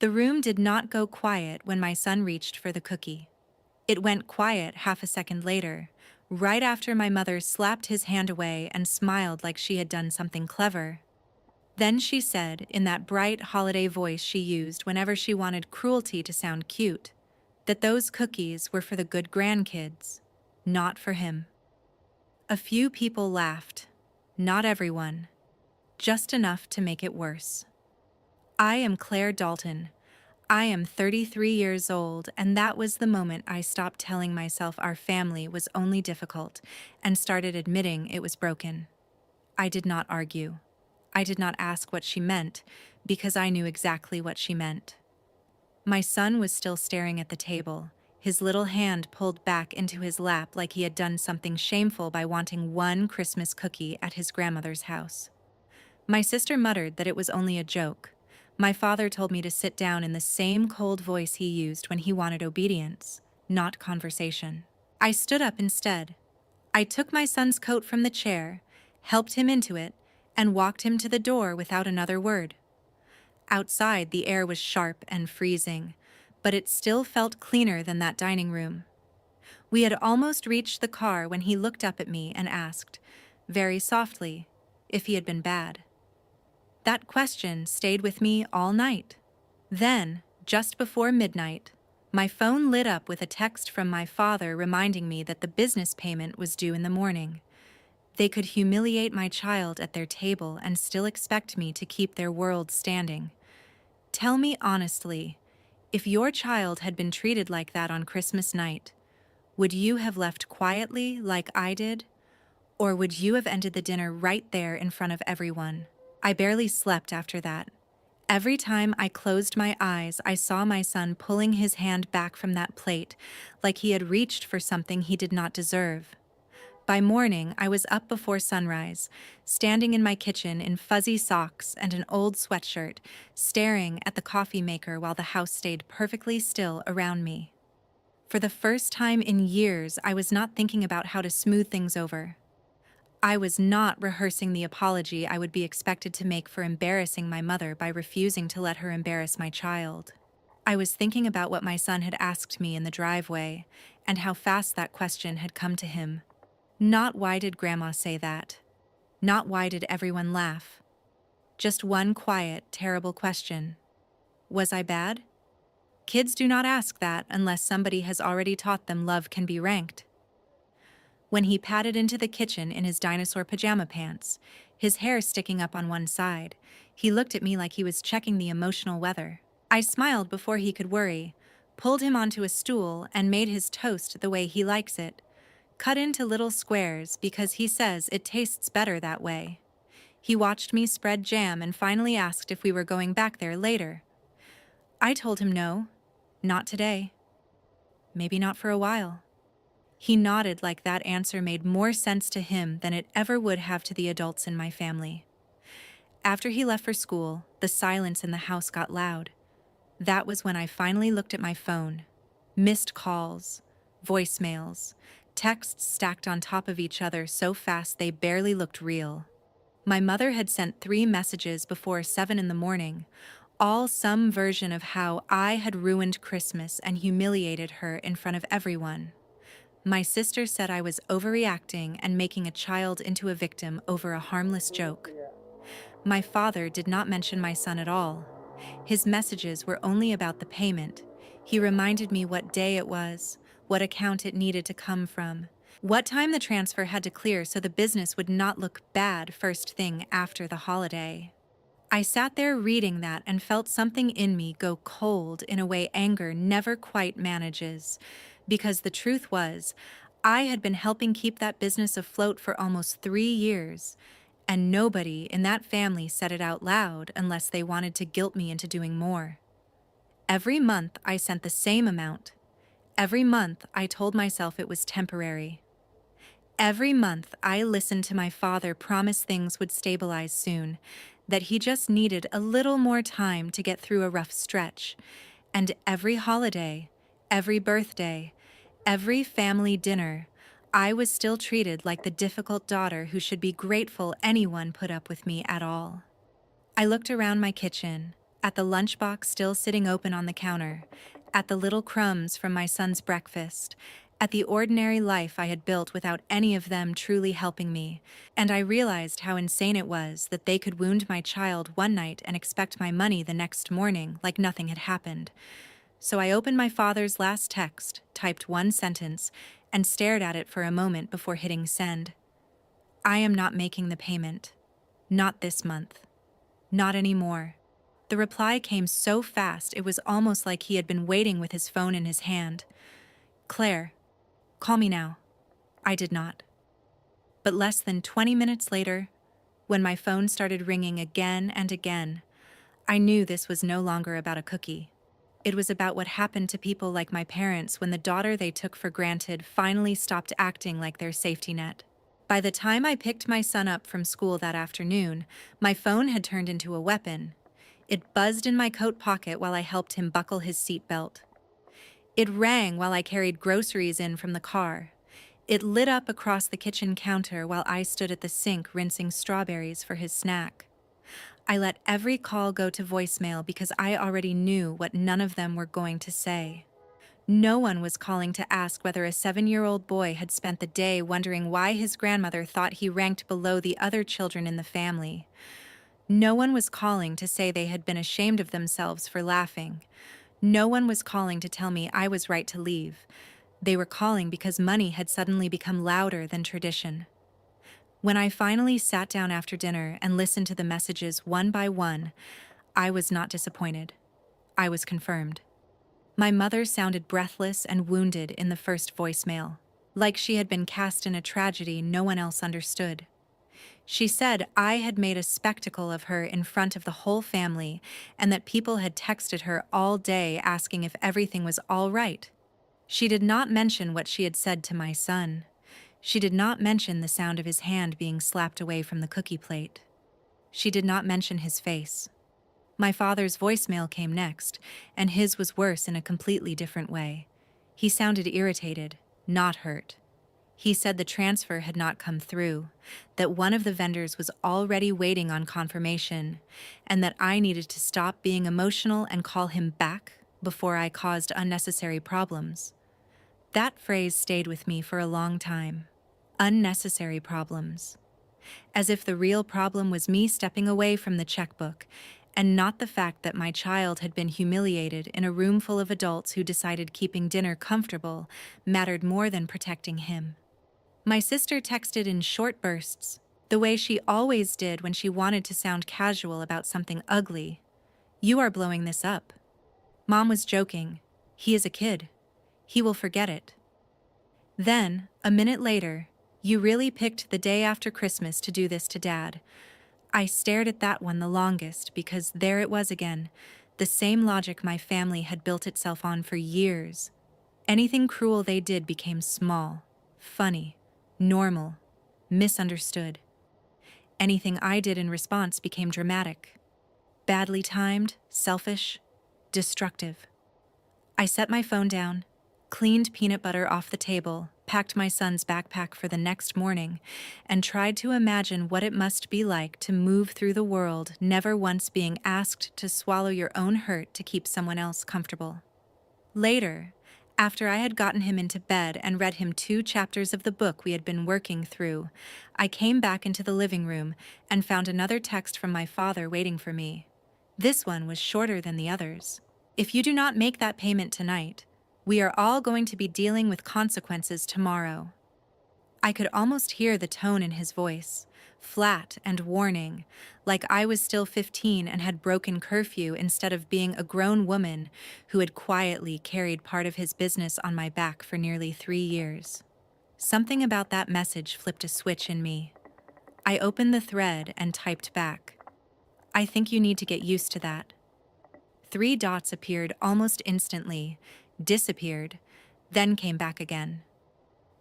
The room did not go quiet when my son reached for the cookie. It went quiet half a second later, right after my mother slapped his hand away and smiled like she had done something clever. Then she said, in that bright holiday voice she used whenever she wanted cruelty to sound cute, that those cookies were for the good grandkids, not for him. A few people laughed. Not everyone. Just enough to make it worse. I am Claire Dalton. I am 33 years old, and that was the moment I stopped telling myself our family was only difficult and started admitting it was broken. I did not argue. I did not ask what she meant, because I knew exactly what she meant. My son was still staring at the table, his little hand pulled back into his lap like he had done something shameful by wanting one Christmas cookie at his grandmother's house. My sister muttered that it was only a joke. My father told me to sit down in the same cold voice he used when he wanted obedience, not conversation. I stood up instead. I took my son's coat from the chair, helped him into it, and walked him to the door without another word. Outside, the air was sharp and freezing, but it still felt cleaner than that dining room. We had almost reached the car when he looked up at me and asked, very softly, if he had been bad. That question stayed with me all night. Then, just before midnight, my phone lit up with a text from my father reminding me that the business payment was due in the morning. They could humiliate my child at their table and still expect me to keep their world standing. Tell me honestly, if your child had been treated like that on Christmas night, would you have left quietly like I did? Or would you have ended the dinner right there in front of everyone? I barely slept after that. Every time I closed my eyes, I saw my son pulling his hand back from that plate, like he had reached for something he did not deserve. By morning, I was up before sunrise, standing in my kitchen in fuzzy socks and an old sweatshirt, staring at the coffee maker while the house stayed perfectly still around me. For the first time in years, I was not thinking about how to smooth things over. I was not rehearsing the apology I would be expected to make for embarrassing my mother by refusing to let her embarrass my child. I was thinking about what my son had asked me in the driveway, and how fast that question had come to him. Not why did Grandma say that? Not why did everyone laugh? Just one quiet, terrible question. Was I bad? Kids do not ask that unless somebody has already taught them love can be ranked. When he padded into the kitchen in his dinosaur pajama pants, his hair sticking up on one side, he looked at me like he was checking the emotional weather. I smiled before he could worry, pulled him onto a stool, and made his toast the way he likes it, cut into little squares because he says it tastes better that way. He watched me spread jam and finally asked if we were going back there later. I told him no, not today. Maybe not for a while. He nodded like that answer made more sense to him than it ever would have to the adults in my family. After he left for school, the silence in the house got loud. That was when I finally looked at my phone. Missed calls, voicemails, texts stacked on top of each other so fast they barely looked real. My mother had sent 3 messages before 7 in the morning, all some version of how I had ruined Christmas and humiliated her in front of everyone. My sister said I was overreacting and making a child into a victim over a harmless joke. My father did not mention my son at all. His messages were only about the payment. He reminded me what day it was, what account it needed to come from, what time the transfer had to clear so the business would not look bad first thing after the holiday. I sat there reading that and felt something in me go cold in a way anger never quite manages, because the truth was, I had been helping keep that business afloat for almost 3 years, and nobody in that family said it out loud unless they wanted to guilt me into doing more. Every month I sent the same amount. Every month I told myself it was temporary. Every month I listened to my father promise things would stabilize soon, that he just needed a little more time to get through a rough stretch. And every holiday, every birthday, every family dinner, I was still treated like the difficult daughter who should be grateful anyone put up with me at all. I looked around my kitchen. At the lunchbox still sitting open on the counter, at the little crumbs from my son's breakfast, at the ordinary life I had built without any of them truly helping me, and I realized how insane it was that they could wound my child one night and expect my money the next morning like nothing had happened. So I opened my father's last text, typed one sentence, and stared at it for a moment before hitting send. I am not making the payment. Not this month. Not anymore. The reply came so fast it was almost like he had been waiting with his phone in his hand. Claire, call me now. I did not. But less than 20 minutes later, when my phone started ringing again and again, I knew this was no longer about a cookie. It was about what happened to people like my parents when the daughter they took for granted finally stopped acting like their safety net. By the time I picked my son up from school that afternoon, my phone had turned into a weapon. It buzzed in my coat pocket while I helped him buckle his seatbelt. It rang while I carried groceries in from the car. It lit up across the kitchen counter while I stood at the sink rinsing strawberries for his snack. I let every call go to voicemail because I already knew what none of them were going to say. No one was calling to ask whether a 7-year-old boy had spent the day wondering why his grandmother thought he ranked below the other children in the family. No one was calling to say they had been ashamed of themselves for laughing. No one was calling to tell me I was right to leave. They were calling because money had suddenly become louder than tradition. When I finally sat down after dinner and listened to the messages one by one, I was not disappointed. I was confirmed. My mother sounded breathless and wounded in the first voicemail, like she had been cast in a tragedy no one else understood. She said I had made a spectacle of her in front of the whole family and that people had texted her all day asking if everything was all right. She did not mention what she had said to my son. She did not mention the sound of his hand being slapped away from the cookie plate. She did not mention his face. My father's voicemail came next, and his was worse in a completely different way. He sounded irritated, not hurt. He said the transfer had not come through, that one of the vendors was already waiting on confirmation, and that I needed to stop being emotional and call him back before I caused unnecessary problems. That phrase stayed with me for a long time. Unnecessary problems. As if the real problem was me stepping away from the checkbook, and not the fact that my child had been humiliated in a room full of adults who decided keeping dinner comfortable mattered more than protecting him. My sister texted in short bursts, the way she always did when she wanted to sound casual about something ugly. You are blowing this up. Mom was joking. He is a kid. He will forget it. Then, a minute later, you really picked the day after Christmas to do this to Dad. I stared at that one the longest because there it was again, the same logic my family had built itself on for years. Anything cruel they did became small, funny, normal, misunderstood. Anything I did in response became dramatic, badly timed, selfish, destructive. I set my phone down, cleaned peanut butter off the table, packed my son's backpack for the next morning, and tried to imagine what it must be like to move through the world never once being asked to swallow your own hurt to keep someone else comfortable. Later, after I had gotten him into bed and read him 2 chapters of the book we had been working through, I came back into the living room and found another text from my father waiting for me. This one was shorter than the others. If you do not make that payment tonight, we are all going to be dealing with consequences tomorrow. I could almost hear the tone in his voice, flat and warning, like I was still 15 and had broken curfew instead of being a grown woman who had quietly carried part of his business on my back for nearly 3 years. Something about that message flipped a switch in me. I opened the thread and typed back. I think you need to get used to that. 3 dots appeared almost instantly, disappeared, then came back again.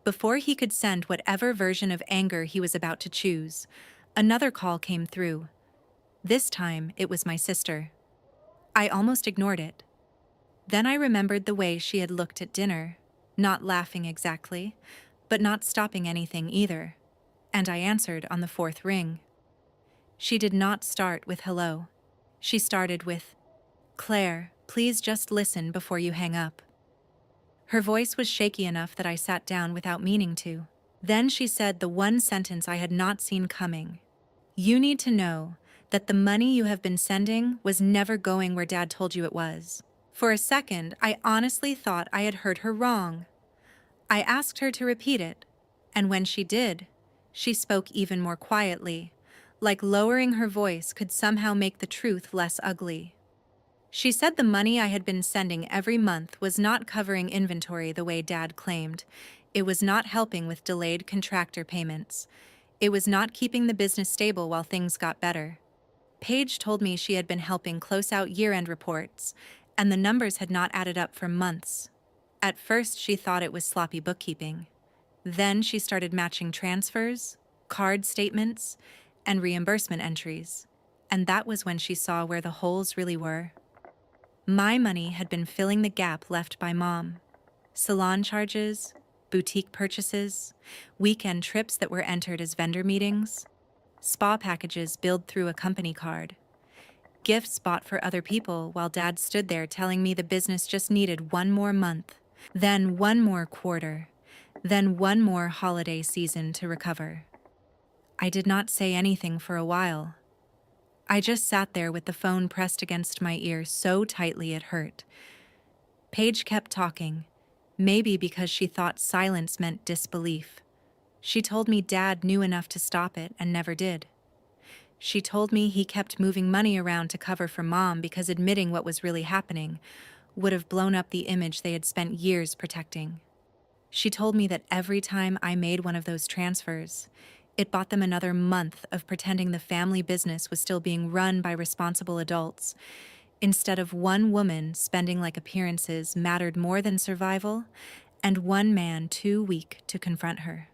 Before he could send whatever version of anger he was about to choose, another call came through. This time, it was my sister. I almost ignored it. Then I remembered the way she had looked at dinner, not laughing exactly, but not stopping anything either, and I answered on the 4th ring. She did not start with hello. She started with, Claire, please just listen before you hang up. Her voice was shaky enough that I sat down without meaning to. Then she said the one sentence I had not seen coming. You need to know that the money you have been sending was never going where Dad told you it was. For a second, I honestly thought I had heard her wrong. I asked her to repeat it, and when she did, she spoke even more quietly, like lowering her voice could somehow make the truth less ugly. She said the money I had been sending every month was not covering inventory the way Dad claimed. It was not helping with delayed contractor payments. It was not keeping the business stable while things got better. Paige told me she had been helping close out year-end reports, and the numbers had not added up for months. At first, she thought it was sloppy bookkeeping. Then she started matching transfers, card statements, and reimbursement entries. And that was when she saw where the holes really were. My money had been filling the gap left by Mom. Salon charges, boutique purchases, weekend trips that were entered as vendor meetings, spa packages billed through a company card, gifts bought for other people while Dad stood there telling me the business just needed one more month, then one more quarter, then one more holiday season to recover. I did not say anything for a while. I just sat there with the phone pressed against my ear so tightly it hurt. Paige kept talking, maybe because she thought silence meant disbelief. She told me Dad knew enough to stop it and never did. She told me he kept moving money around to cover for Mom because admitting what was really happening would have blown up the image they had spent years protecting. She told me that every time I made one of those transfers, it bought them another month of pretending the family business was still being run by responsible adults, instead of one woman spending like appearances mattered more than survival, and one man too weak to confront her.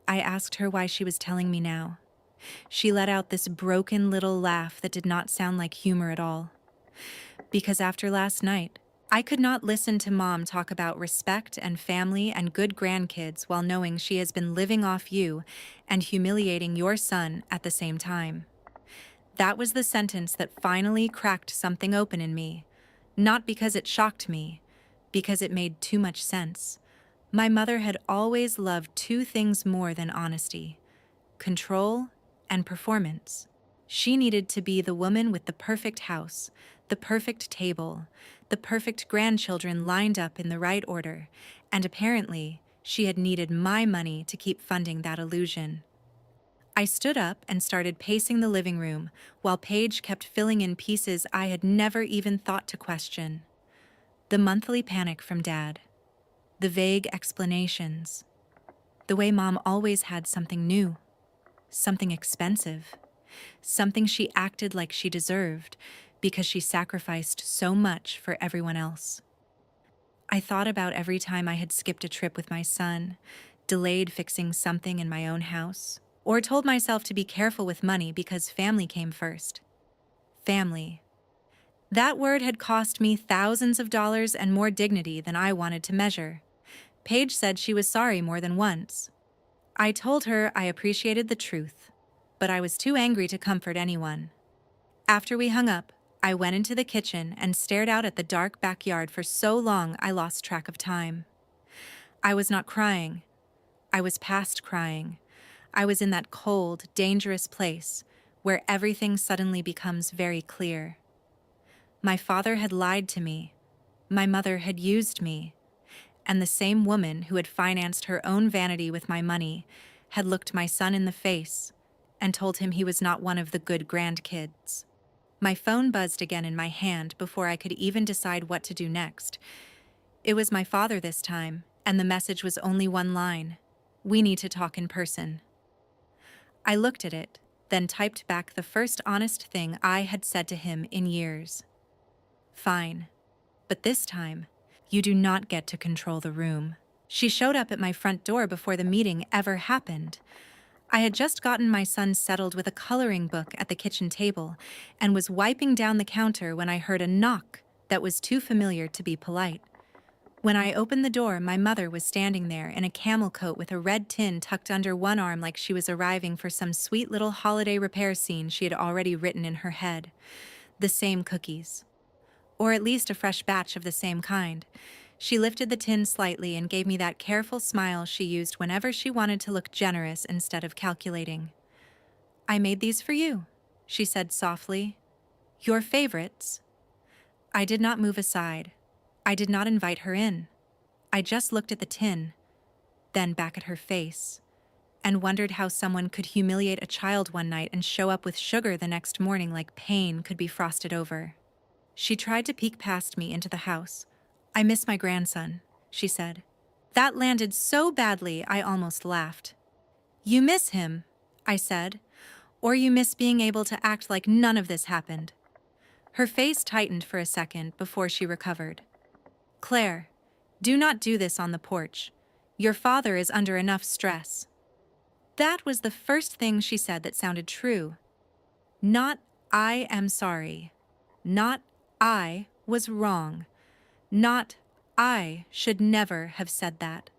I asked her why she was telling me now. She let out this broken little laugh that did not sound like humor at all. Because after last night, I could not listen to Mom talk about respect and family and good grandkids while knowing she has been living off you and humiliating your son at the same time. That was the sentence that finally cracked something open in me, not because it shocked me, because it made too much sense. My mother had always loved two things more than honesty: control and performance. She needed to be the woman with the perfect house, the perfect table, the perfect grandchildren lined up in the right order, and apparently, she had needed my money to keep funding that illusion. I stood up and started pacing the living room, while Paige kept filling in pieces I had never even thought to question. The monthly panic from Dad, the vague explanations, the way Mom always had something new, something expensive, something she acted like she deserved because she sacrificed so much for everyone else. I thought about every time I had skipped a trip with my son, delayed fixing something in my own house, or told myself to be careful with money because family came first. Family. That word had cost me thousands of dollars and more dignity than I wanted to measure. Paige said she was sorry more than once. I told her I appreciated the truth, but I was too angry to comfort anyone. After we hung up, I went into the kitchen and stared out at the dark backyard for so long I lost track of time. I was not crying. I was past crying. I was in that cold, dangerous place where everything suddenly becomes very clear. My father had lied to me. My mother had used me. And the same woman who had financed her own vanity with my money had looked my son in the face and told him he was not one of the good grandkids. My phone buzzed again in my hand before I could even decide what to do next. It was my father this time, and the message was only one line: "We need to talk in person." I looked at it, then typed back the first honest thing I had said to him in years. "Fine. But this time, you do not get to control the room." She showed up at my front door before the meeting ever happened. I had just gotten my son settled with a coloring book at the kitchen table and was wiping down the counter when I heard a knock that was too familiar to be polite. When I opened the door, my mother was standing there in a camel coat with a red tin tucked under one arm like she was arriving for some sweet little holiday repair scene she had already written in her head. The same cookies. or at least a fresh batch of the same kind. She lifted the tin slightly and gave me that careful smile she used whenever she wanted to look generous instead of calculating. "I made these for you," she said softly. "Your favorites." I did not move aside. I did not invite her in. I just looked at the tin, then back at her face, and wondered how someone could humiliate a child one night and show up with sugar the next morning like pain could be frosted over. She tried to peek past me into the house. "I miss my grandson," she said. That landed so badly I almost laughed. "You miss him," I said, "or you miss being able to act like none of this happened." Her face tightened for a second before she recovered. "Claire, do not do this on the porch. Your father is under enough stress." That was the first thing she said that sounded true. Not "I am sorry." Not "I was wrong." Not "I should never have said that."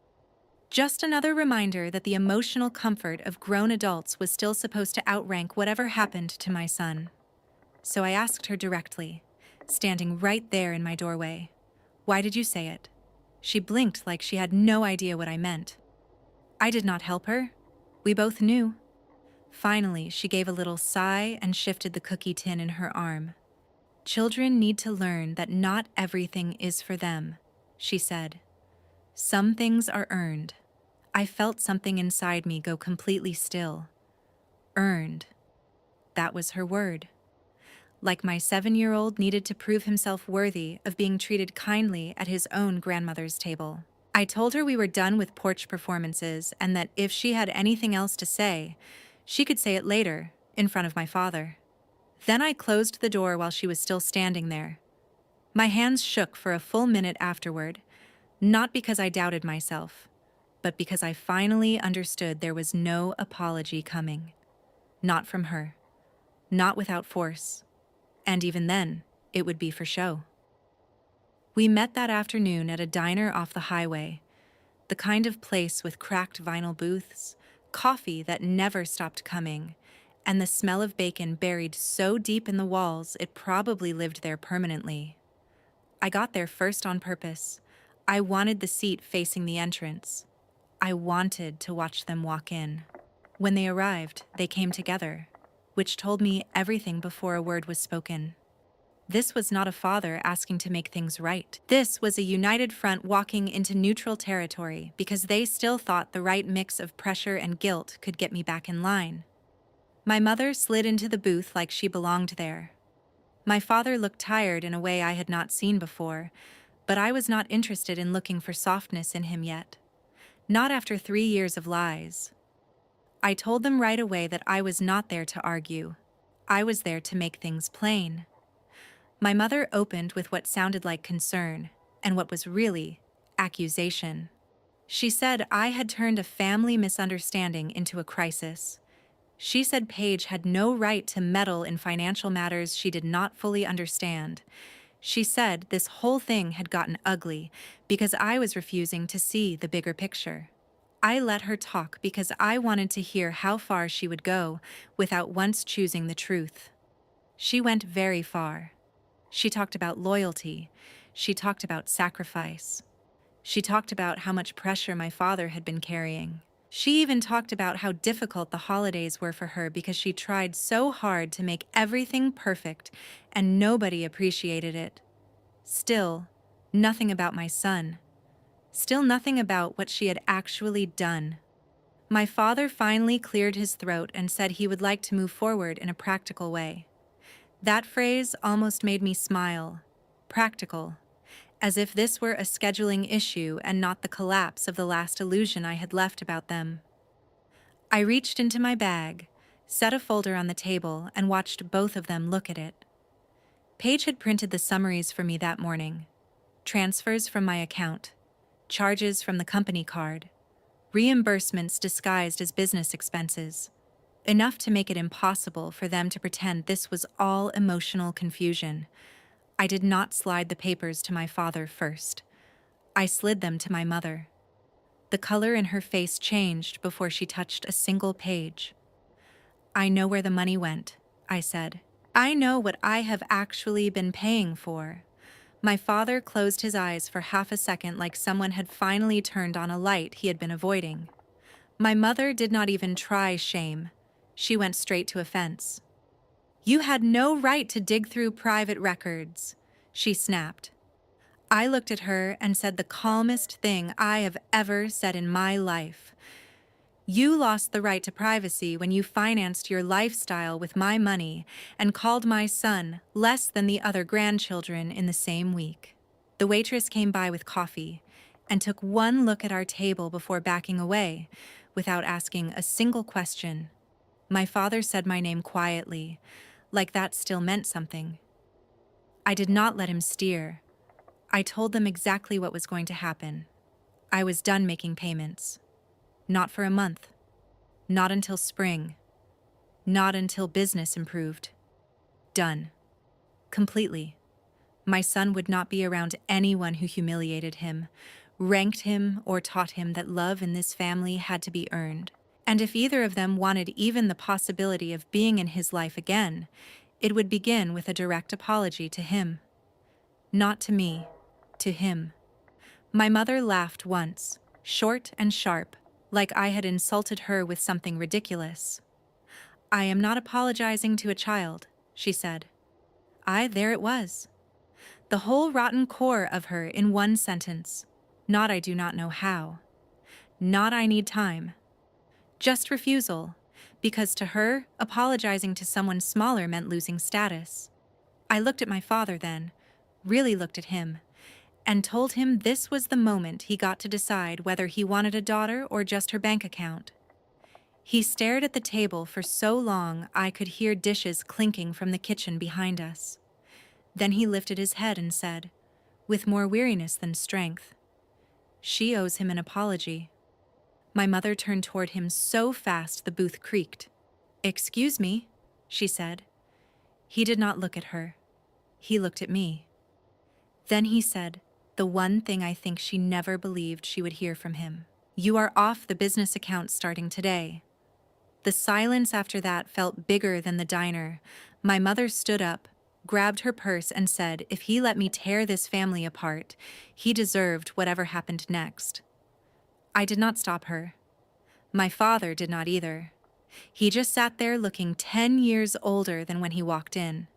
Just another reminder that the emotional comfort of grown adults was still supposed to outrank whatever happened to my son. So I asked her directly, standing right there in my doorway, "Why did you say it?" She blinked like she had no idea what I meant. I did not help her. We both knew. Finally, she gave a little sigh and shifted the cookie tin in her arm. "Children need to learn that not everything is for them," she said. "Some things are earned." I felt something inside me go completely still. Earned. That was her word. Like my 7-year-old needed to prove himself worthy of being treated kindly at his own grandmother's table. I told her we were done with porch performances and that if she had anything else to say, she could say it later, in front of my father. Then I closed the door while she was still standing there. My hands shook for a full minute afterward, not because I doubted myself, but because I finally understood there was no apology coming. Not from her. Not without force. And even then, it would be for show. We met that afternoon at a diner off the highway, the kind of place with cracked vinyl booths, coffee that never stopped coming, and the smell of bacon buried so deep in the walls it probably lived there permanently. I got there first on purpose. I wanted the seat facing the entrance. I wanted to watch them walk in. When they arrived, they came together, which told me everything before a word was spoken. This was not a father asking to make things right. This was a united front walking into neutral territory because they still thought the right mix of pressure and guilt could get me back in line. My mother slid into the booth like she belonged there. My father looked tired in a way I had not seen before, but I was not interested in looking for softness in him yet. Not after 3 years of lies. I told them right away that I was not there to argue. I was there to make things plain. My mother opened with what sounded like concern, and what was really accusation. She said I had turned a family misunderstanding into a crisis. She said Paige had no right to meddle in financial matters she did not fully understand. She said this whole thing had gotten ugly because I was refusing to see the bigger picture. I let her talk because I wanted to hear how far she would go without once choosing the truth. She went very far. She talked about loyalty. She talked about sacrifice. She talked about how much pressure my father had been carrying. She even talked about how difficult the holidays were for her because she tried so hard to make everything perfect and nobody appreciated it. Still, nothing about my son. Still nothing about what she had actually done. My father finally cleared his throat and said he would like to move forward in a practical way. That phrase almost made me smile. Practical. As if this were a scheduling issue and not the collapse of the last illusion I had left about them. I reached into my bag, set a folder on the table, and watched both of them look at it. Paige had printed the summaries for me that morning. Transfers from my account, charges from the company card, reimbursements disguised as business expenses. Enough to make it impossible for them to pretend this was all emotional confusion. I did not slide the papers to my father first. I slid them to my mother. The color in her face changed before she touched a single page. "I know where the money went," I said. "I know what I have actually been paying for. My father closed his eyes for half a second like someone had finally turned on a light he had been avoiding. My mother did not even try shame. She went straight to offense. "You had no right to dig through private records," she snapped. I looked at her and said the calmest thing I have ever said in my life. "You lost the right to privacy when you financed your lifestyle with my money and called my son less than the other grandchildren in the same week." The waitress came by with coffee and took one look at our table before backing away, without asking a single question. My father said my name quietly, like that still meant something. I did not let him steer. I told them exactly what was going to happen. I was done making payments. Not for a month. Not until spring. Not until business improved. Done. Completely. My son would not be around anyone who humiliated him, ranked him, or taught him that love in this family had to be earned. And if either of them wanted even the possibility of being in his life again, it would begin with a direct apology to him. Not to me, to him. My mother laughed once, short and sharp, like I had insulted her with something ridiculous. "I am not apologizing to a child," she said. There it was. The whole rotten core of her in one sentence. Not I do not know how. Not I need time. Just refusal, because to her, apologizing to someone smaller meant losing status. I looked at my father then, really looked at him, and told him this was the moment he got to decide whether he wanted a daughter or just her bank account. He stared at the table for so long I could hear dishes clinking from the kitchen behind us. Then he lifted his head and said, with more weariness than strength, "She owes him an apology." My mother turned toward him so fast the booth creaked. "Excuse me," she said. He did not look at her. He looked at me. Then he said, the one thing I think she never believed she would hear from him. "You are off the business account starting today." The silence after that felt bigger than the diner. My mother stood up, grabbed her purse, and said if he let me tear this family apart, he deserved whatever happened next. I did not stop her. My father did not either. He just sat there looking 10 years older than when he walked in.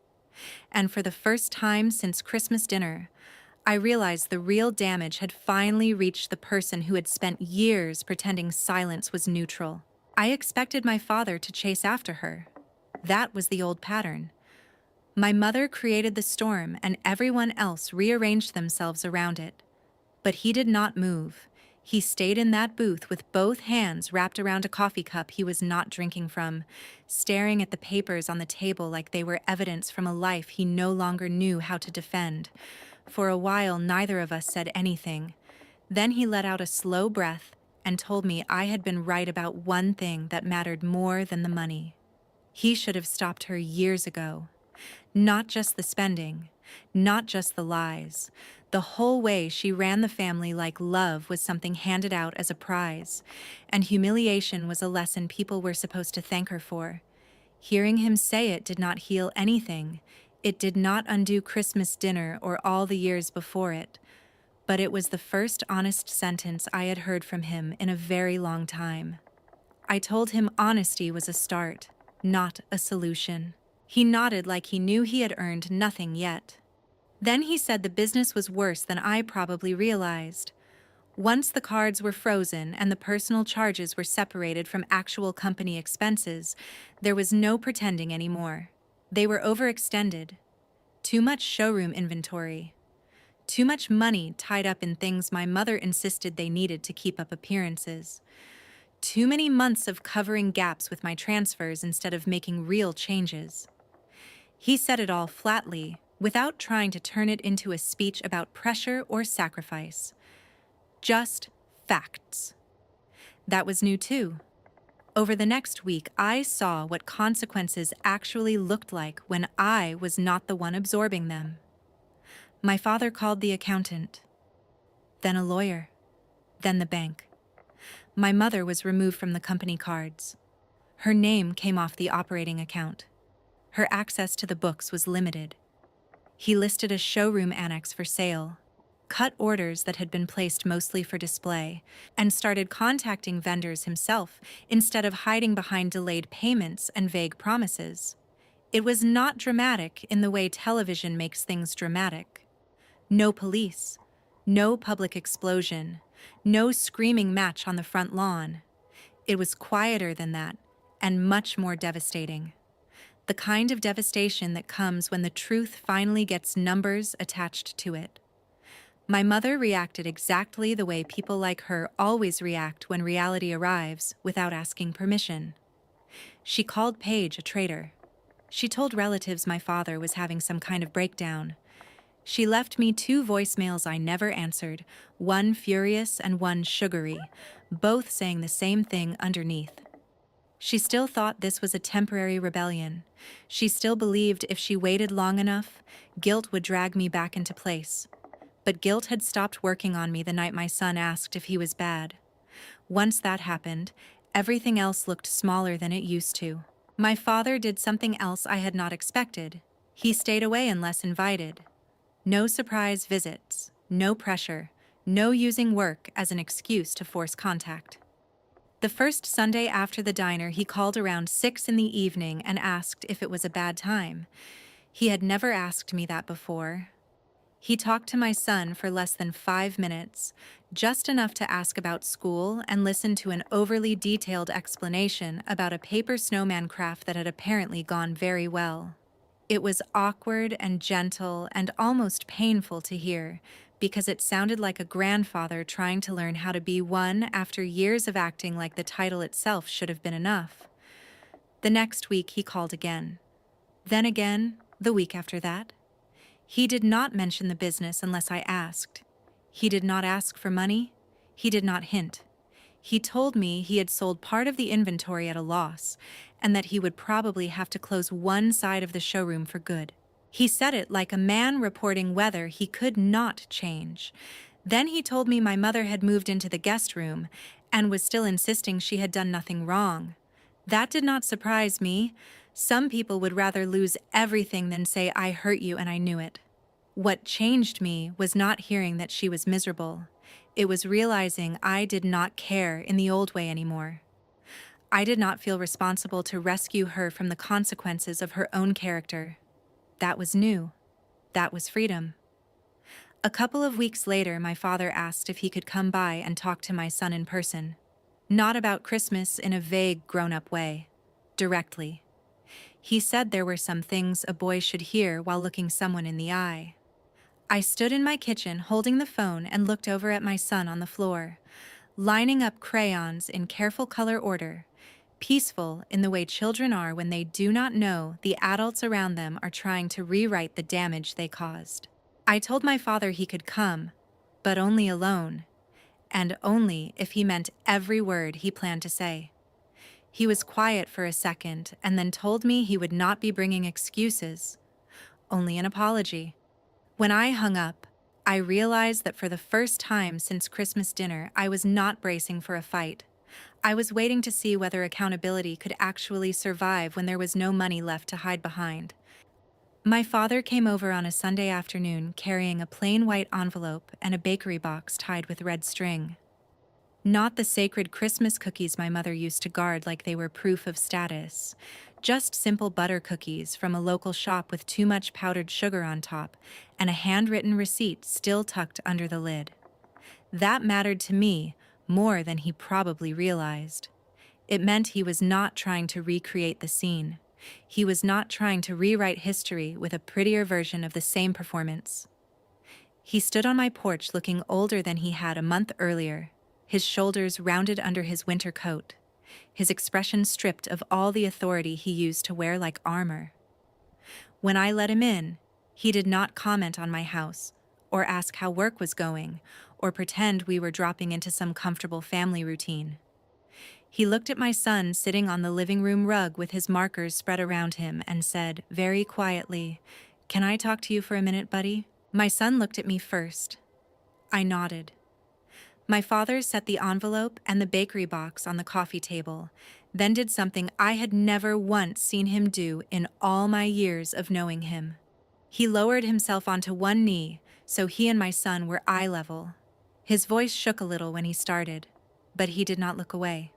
And for the first time since Christmas dinner, I realized the real damage had finally reached the person who had spent years pretending silence was neutral. I expected my father to chase after her. That was the old pattern. My mother created the storm and everyone else rearranged themselves around it. But he did not move. He stayed in that booth with both hands wrapped around a coffee cup he was not drinking from, staring at the papers on the table like they were evidence from a life he no longer knew how to defend. For a while, neither of us said anything. Then he let out a slow breath and told me I had been right about one thing that mattered more than the money. He should have stopped her years ago. Not just the spending, not just the lies. The whole way she ran the family like love was something handed out as a prize, and humiliation was a lesson people were supposed to thank her for. Hearing him say it did not heal anything. It did not undo Christmas dinner or all the years before it. But it was the first honest sentence I had heard from him in a very long time. I told him honesty was a start, not a solution. He nodded like he knew he had earned nothing yet. Then he said the business was worse than I probably realized. Once the cards were frozen and the personal charges were separated from actual company expenses, there was no pretending anymore. They were overextended. Too much showroom inventory. Too much money tied up in things my mother insisted they needed to keep up appearances. Too many months of covering gaps with my transfers instead of making real changes. He said it all flatly, without trying to turn it into a speech about pressure or sacrifice. Just facts. That was new too. Over the next week, I saw what consequences actually looked like when I was not the one absorbing them. My father called the accountant, then a lawyer, then the bank. My mother was removed from the company cards. Her name came off the operating account. Her access to the books was limited. He listed a showroom annex for sale, cut orders that had been placed mostly for display, and started contacting vendors himself instead of hiding behind delayed payments and vague promises. It was not dramatic in the way television makes things dramatic. No police, no public explosion, no screaming match on the front lawn. It was quieter than that, and much more devastating. The kind of devastation that comes when the truth finally gets numbers attached to it. My mother reacted exactly the way people like her always react when reality arrives without asking permission. She called Paige a traitor. She told relatives my father was having some kind of breakdown. She left me 2 voicemails I never answered, one furious and one sugary, both saying the same thing underneath. She still thought this was a temporary rebellion. She still believed if she waited long enough, guilt would drag me back into place. But guilt had stopped working on me the night my son asked if he was bad. Once that happened, everything else looked smaller than it used to. My father did something else I had not expected. He stayed away unless invited. No surprise visits, no pressure, no using work as an excuse to force contact. The first Sunday after the diner, he called around 6 in the evening and asked if it was a bad time. He had never asked me that before. He talked to my son for less than 5 minutes, just enough to ask about school and listen to an overly detailed explanation about a paper snowman craft that had apparently gone very well. It was awkward and gentle and almost painful to hear, because it sounded like a grandfather trying to learn how to be one after years of acting like the title itself should have been enough. The next week he called again. Then again, the week after that. He did not mention the business unless I asked. He did not ask for money. He did not hint. He told me he had sold part of the inventory at a loss, and that he would probably have to close one side of the showroom for good. He said it like a man reporting weather he could not change. Then he told me my mother had moved into the guest room and was still insisting she had done nothing wrong. That did not surprise me. Some people would rather lose everything than say I hurt you and I knew it. What changed me was not hearing that she was miserable. It was realizing I did not care in the old way anymore. I did not feel responsible to rescue her from the consequences of her own character. That was new. That was freedom. A couple of weeks later, my father asked if he could come by and talk to my son in person. Not about Christmas in a vague, grown-up way. Directly. He said there were some things a boy should hear while looking someone in the eye. I stood in my kitchen holding the phone and looked over at my son on the floor, lining up crayons in careful color order, peaceful in the way children are when they do not know the adults around them are trying to rewrite the damage they caused. I told my father he could come, but only alone, and only if he meant every word he planned to say. He was quiet for a second and then told me he would not be bringing excuses, only an apology. When I hung up, I realized that for the first time since Christmas dinner, I was not bracing for a fight. I was waiting to see whether accountability could actually survive when there was no money left to hide behind. My father came over on a Sunday afternoon carrying a plain white envelope and a bakery box tied with red string. Not the sacred Christmas cookies my mother used to guard like they were proof of status. Just simple butter cookies from a local shop with too much powdered sugar on top and a handwritten receipt still tucked under the lid. That mattered to me more than he probably realized. It meant he was not trying to recreate the scene. He was not trying to rewrite history with a prettier version of the same performance. He stood on my porch looking older than he had a month earlier, his shoulders rounded under his winter coat, his expression stripped of all the authority he used to wear like armor. When I let him in, he did not comment on my house, or ask how work was going, or pretend we were dropping into some comfortable family routine. He looked at my son sitting on the living room rug with his markers spread around him and said, very quietly, "Can I talk to you for a minute, buddy?" My son looked at me first. I nodded. My father set the envelope and the bakery box on the coffee table, then did something I had never once seen him do in all my years of knowing him. He lowered himself onto one knee, so he and my son were eye level. His voice shook a little when he started, but he did not look away.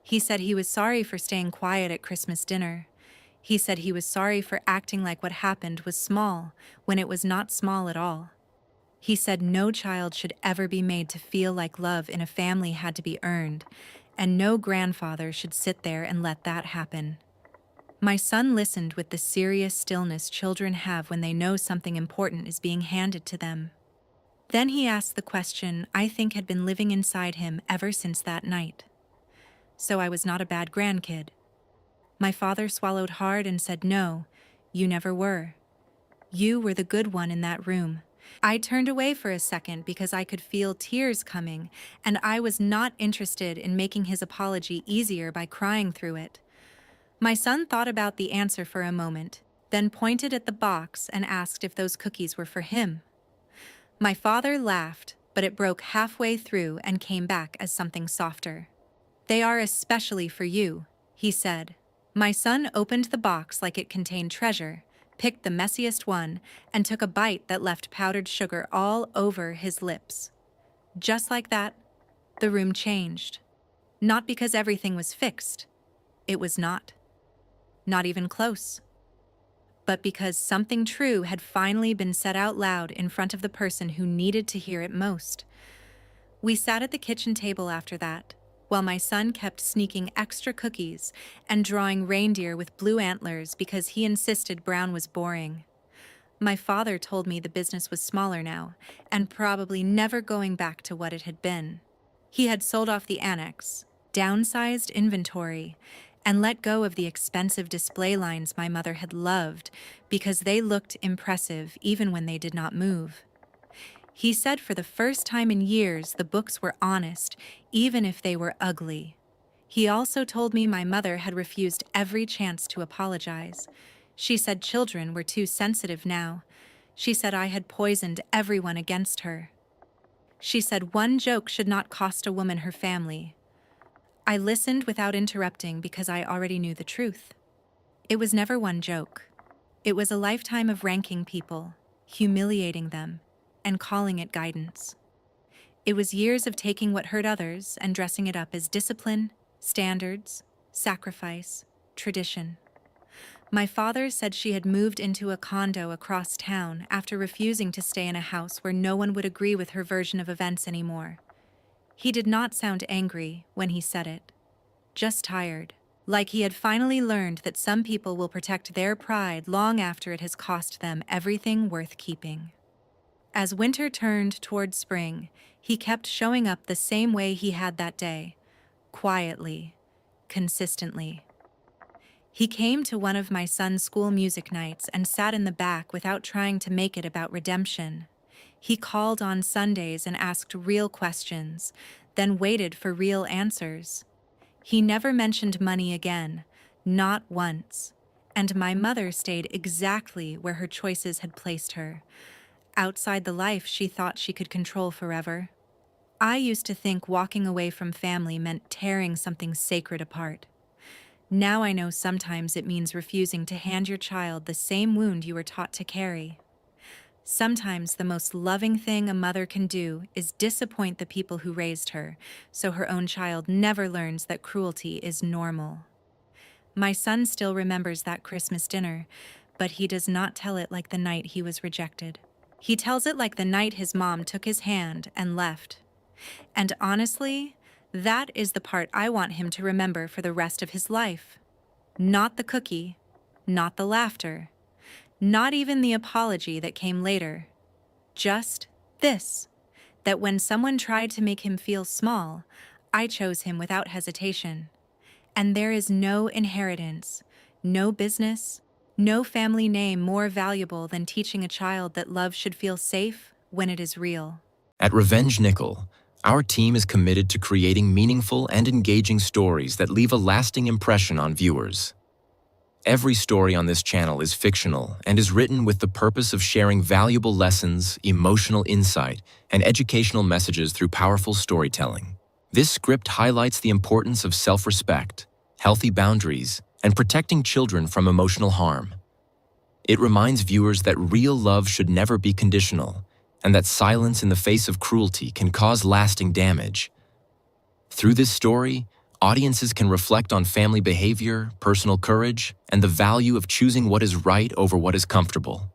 He said he was sorry for staying quiet at Christmas dinner. He said he was sorry for acting like what happened was small when it was not small at all. He said no child should ever be made to feel like love in a family had to be earned, and no grandfather should sit there and let that happen. My son listened with the serious stillness children have when they know something important is being handed to them. Then he asked the question I think had been living inside him ever since that night. So I was not a bad grandkid. My father swallowed hard and said, "No, you never were. You were the good one in that room." I turned away for a second because I could feel tears coming, and I was not interested in making his apology easier by crying through it. My son thought about the answer for a moment, then pointed at the box and asked if those cookies were for him. My father laughed, but it broke halfway through and came back as something softer. "They are especially for you," he said. My son opened the box like it contained treasure, picked the messiest one, and took a bite that left powdered sugar all over his lips. Just like that, the room changed. Not because everything was fixed. It was not. Not even close. But because something true had finally been said out loud in front of the person who needed to hear it most. We sat at the kitchen table after that, while my son kept sneaking extra cookies and drawing reindeer with blue antlers because he insisted brown was boring. My father told me the business was smaller now, and probably never going back to what it had been. He had sold off the annex, downsized inventory, and let go of the expensive display lines my mother had loved because they looked impressive even when they did not move. He said for the first time in years the books were honest, even if they were ugly. He also told me my mother had refused every chance to apologize. She said children were too sensitive now. She said I had poisoned everyone against her. She said one joke should not cost a woman her family. I listened without interrupting because I already knew the truth. It was never one joke. It was a lifetime of ranking people, humiliating them, and calling it guidance. It was years of taking what hurt others and dressing it up as discipline, standards, sacrifice, tradition. My father said she had moved into a condo across town after refusing to stay in a house where no one would agree with her version of events anymore. He did not sound angry when he said it, just tired, like he had finally learned that some people will protect their pride long after it has cost them everything worth keeping. As winter turned toward spring, he kept showing up the same way he had that day, quietly, consistently. He came to one of my son's school music nights and sat in the back without trying to make it about redemption. He called on Sundays and asked real questions, then waited for real answers. He never mentioned money again, not once, and my mother stayed exactly where her choices had placed her, outside the life she thought she could control forever. I used to think walking away from family meant tearing something sacred apart. Now I know sometimes it means refusing to hand your child the same wound you were taught to carry. Sometimes the most loving thing a mother can do is disappoint the people who raised her, so her own child never learns that cruelty is normal. My son still remembers that Christmas dinner, but he does not tell it like the night he was rejected. He tells it like the night his mom took his hand and left. And honestly, that is the part I want him to remember for the rest of his life. Not the cookie, not the laughter, not even the apology that came later. Just this, that when someone tried to make him feel small, I chose him without hesitation. And there is no inheritance, no business, no family name more valuable than teaching a child that love should feel safe when it is real. At Revenge Nickel, our team is committed to creating meaningful and engaging stories that leave a lasting impression on viewers. Every story on this channel is fictional and is written with the purpose of sharing valuable lessons, emotional insight, and educational messages through powerful storytelling. This script highlights the importance of self-respect, healthy boundaries, and protecting children from emotional harm. It reminds viewers that real love should never be conditional, and that silence in the face of cruelty can cause lasting damage. Through this story, audiences can reflect on family behavior, personal courage, and the value of choosing what is right over what is comfortable.